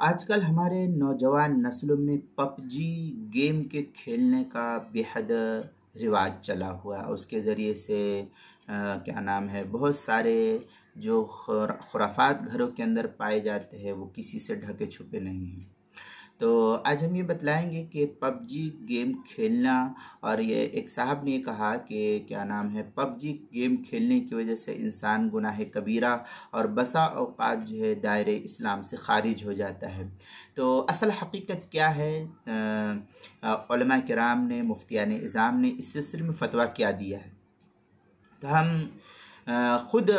आजकल हमारे नौजवान नस्लों में पबजी गेम के खेलने का बेहद रिवाज चला हुआ है। उसके ज़रिए से क्या नाम है, बहुत सारे जो खुराफात घरों के अंदर पाए जाते हैं वो किसी से ढके छुपे नहीं हैं। तो आज हम ये बतलाएंगे कि पबजी गेम खेलना, और ये एक साहब ने कहा कि क्या नाम है, पबजी गेम खेलने की वजह से इंसान गुनाह कबीरा और बसा औकात जो है दायरे इस्लाम से खारिज हो जाता है। तो असल हकीकत क्या है, उलमा किराम ने, मुफ्तियान इज़ाम ने इस सिलसिले में फ़तवा क्या दिया है। तो हम ख़ुद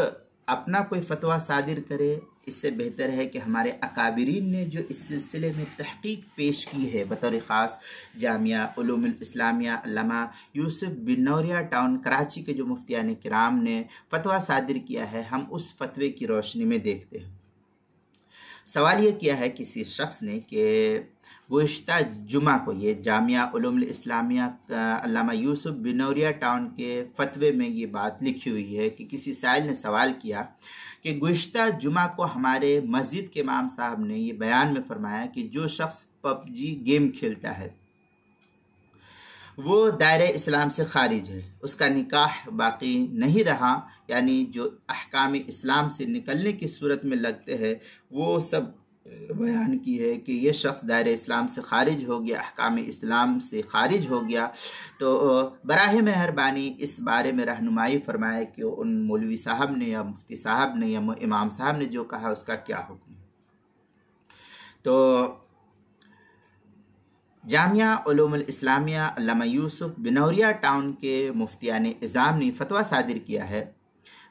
अपना कोई फ़तवा सादिर करे, इससे बेहतर है कि हमारे अकाबिरीन ने जो इस सिलसिले में तहक़ीक़ पेश की है, बतौर ख़ास जामिया उलूमुल इस्लामिया अल्लामा यूसुफ बिन नौरिया टाउन कराची के जो मुफ्तियान किराम ने फ़तवा सादिर किया है, हम उस फतवे की रोशनी में देखते हैं। सवाल ये किया है किसी शख्स ने कि गुज़िश्ता जुमा को, ये जामिया उलूमुल इस्लामिया अल्लामा यूसुफ बिन नौरिया टाउन के फतवे में ये बात लिखी हुई है कि किसी साइल ने सवाल किया कि गुज़िश्ता जुमा को हमारे मस्जिद के इमाम साहब ने ये बयान में फरमाया कि जो शख्स पबजी गेम खेलता है वो दायरे इस्लाम से खारिज है, उसका निकाह बाकी नहीं रहा, यानी जो अहकाम इस्लाम से निकलने की सूरत में लगते हैं वो सब बयान की है कि ये शख्स दायरे इस्लाम से खारिज हो गया, अहकाम इस्लाम से खारिज हो गया। तो बराह मेहरबानी इस बारे में रहनुमाई फरमाए कि उन मौलवी साहब ने या मुफ्ती साहब ने या इमाम साहब ने जो कहा उसका क्या हुक्म। तो जामिया उलूमुल इस्लामिया अल्लामा यूसुफ बिन नौरिया टाउन के मुफ्तियान इज़ाम ने फतवा सादिर किया है,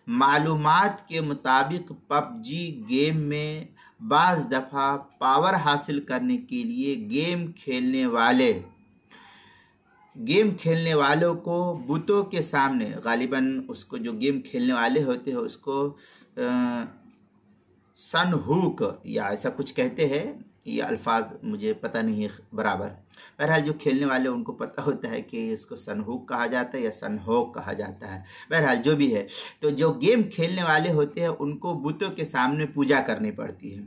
मालूमात के मुताबिक पबजी गेम में बाज़ दफ़ा पावर हासिल करने के लिए गेम खेलने वालों को बुतों के सामने, गालिबन उसको जो गेम खेलने वाले होते हैं उसको सनहूक या ऐसा कुछ कहते हैं, ये अल्फाज मुझे पता नहीं है बराबर। बहरहाल जो खेलने वाले उनको पता होता है कि इसको सनहूक कहा जाता है या सनहोक कहा जाता है। बहरहाल जो भी है, तो जो गेम खेलने वाले होते हैं उनको बुतों के सामने पूजा करनी पड़ती है,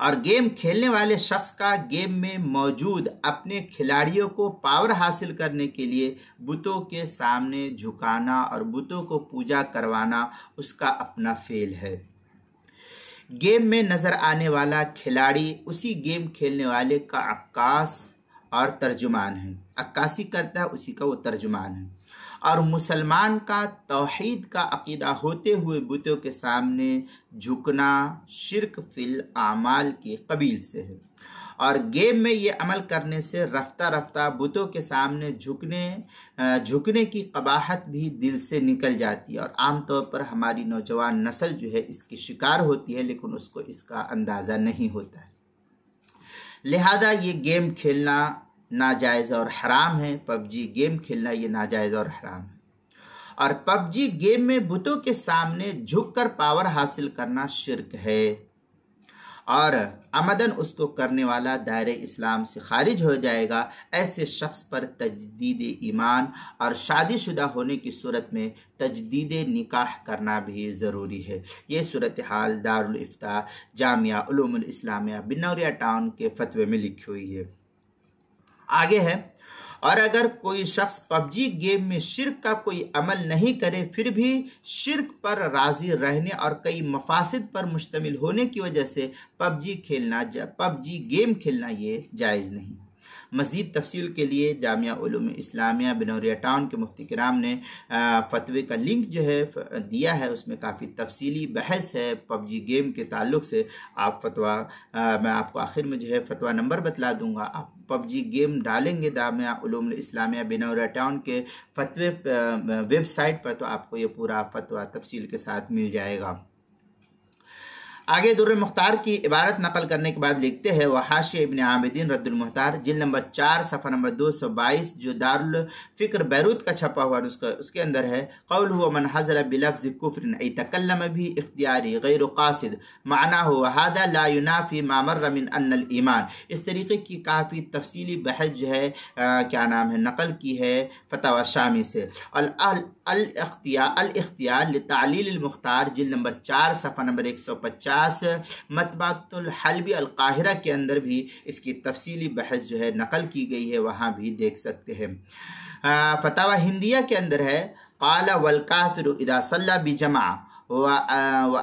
और गेम खेलने वाले शख्स का गेम में मौजूद अपने खिलाड़ियों को पावर हासिल करने के लिए बुतों के सामने झुकाना और बुतों को पूजा करवाना उसका अपना फेल है। गेम में नज़र आने वाला खिलाड़ी उसी गेम खेलने वाले का अक्कास और तर्जुमान है, अक्कासी करता है उसी का वो तर्जुमान है, और मुसलमान का तौहीद का अकीदा होते हुए बुतों के सामने झुकना शिर्क फिल आमाल के कबील से है, और गेम में ये अमल करने से रफ्ता रफ्ता बुतों के सामने झुकने की कबाहत भी दिल से निकल जाती है, और आमतौर पर हमारी नौजवान नस्ल जो है इसकी शिकार होती है, लेकिन उसको इसका अंदाज़ा नहीं होता है। लिहाजा ये गेम खेलना नाजायज़ और हराम है, पबजी गेम खेलना ये नाजायज़ और हराम है, और पबजी गेम में बुतों के सामने झुककर पावर हासिल करना शिर्क है, और अमदन उसको करने वाला दायरे इस्लाम से खारिज हो जाएगा। ऐसे शख्स पर तजदीद ईमान और शादीशुदा होने की सूरत में तजदीद निकाह करना भी ज़रूरी है। ये सूरत हाल दारुल इफ्ता जामिया उलूमुल इस्लामिया बिन नौरिया टाउन के फतवे में लिखी हुई है। आगे है, और अगर कोई शख्स पबजी गेम में शिर्क का कोई अमल नहीं करे फिर भी शिर्क पर राज़ी रहने और कई मफासिद पर मुश्तमिल होने की वजह से पबजी गेम खेलना ये जायज़ नहीं। मज़ीद तफसील के लिए जामिया उलूम इस्लामिया बिन नौरिया टाउन के मुफ्ती किराम ने फतवे का लिंक जो है दिया है, उसमें काफ़ी तफसीली बहस है पबजी गेम के ताल्लुक़ से। आप फतवा मैं आपको आखिर में जो है फतवा नंबर बतला दूंगा, आप पबजी गेम डालेंगे जामिया उलूम इस्लामिया बिन नौरिया टाउन के फतवे वेबसाइट पर तो आपको ये पूरा फतवा तफसील के साथ मिल जाएगा। आगे दुर्र मुख्तार की इबारत नकल करने के बाद लिखते हैं, वह हाशिया इब्न आबिदीन रद्दुल मुख्तार जिल्द नंबर 4 सफ़ा नंबर 222 जो दारुल फ़िक्र बैरूत का छपा हुआ उसके अंदर है, क़ौल हुआ मन हज़र बिलफ्ज़ कुफ्र ऐ तकल्लम भी इख्तियारी गैर क़ासिद माना हो हादा ला युनाफ़ी मा मर्र मिन अन्नल ईमान। इस तरीके की काफ़ी तफसीली बहस जो है क्या नाम है नकल की है फतवा शामी से। अल इख्तियार लितालील मुख्तार जिल्द नंबर 4 सफ़ा नंबर 150 1950 मतबाअतुल हल्बी अल-काहिरा के अंदर भी इसकी तफसीली बहस जो है नकल की गई है, वहाँ भी देख सकते हैं। फतावा हिंदिया के अंदर है क़ाला वल काफ़िरु इज़ा सल्ला बिजमा व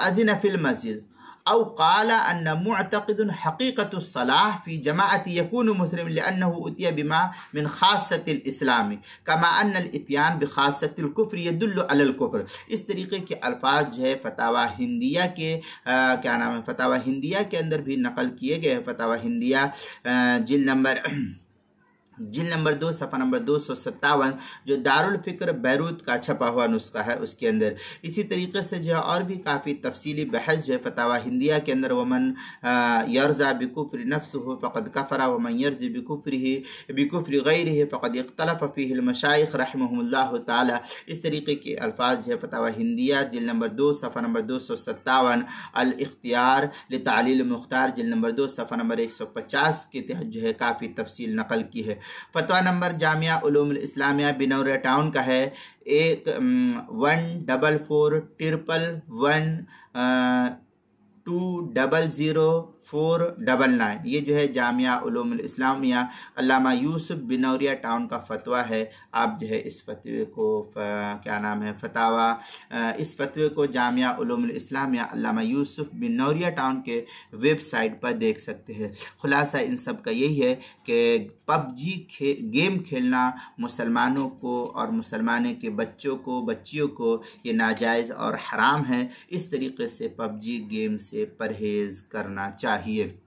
अज़िन फिल मस्जिद औ क़ाला अन्न मुअतक़िदुन हक़ीक़तुस सलाह फ़ी जमाअति यकूनु मुस्लिमन लिअन्नहु उतिया बिमा मिन ख़ास्सतिल इस्लामी कमा अन्नल इत्यान बिख़ास्सतिल कुफ़्र यदुल्लु अलल कुफ़्र। इस तरीके के अल्फाज जो है फतावा हिंदिया के फतावा हिंदिया के अंदर भी नकल किए गए हैं। फतावा हिंदिया जिल्द नंबर 2 सफ़ा नंबर 257 जो दारुल फ़िक्र बैरूत का छपा हुआ नुस्खा है उसके अंदर। इसी तरीके से जो है और भी काफ़ी तफसीली बहस जो है फतावा हिंदिया के अंदर वमन यर्ज़ा बिकुफ़्रि नफ्सुहु फ़क़द कफ़रा वमन यर्ज़ी बिकुफ़्रि गैरिही फ़क़द इख्तलफ़ फ़ीहिल मशाइख़ रहमहुमुल्लाह ताला। इस तरीके के अल्फाज जो है फतावा हिंदिया जिल्द नंबर 2 सफ़ा नंबर 257, अल इख्तियार लितालील मुख्तार जिल्द नंबर 2 सफ़ा नंबर 150 के तहत जो है काफ़ी तफसील नकल की है। फतवा नंबर जामिया उलूमुल इस्लामिया बिनौरिया टाउन का है 1441121000499। ये जो है जामिया उलूमुल इस्लामिया अल्लामा यूसुफ बिनौरिया टाउन का फतवा है। आप जो है इस फतवे को इस फतवे को जामिया उलूमुल इस्लामिया अल्लामा यूसुफ बिनौरिया टाउन के वेबसाइट पर देख सकते हैं। खुलासा इन सब का यही है कि पबजी गेम खेलना मुसलमानों को और मुसलमानों के बच्चियों को ये नाजायज़ और हराम है। इस तरीके से पबजी गेम से परहेज़ करना चाहिए।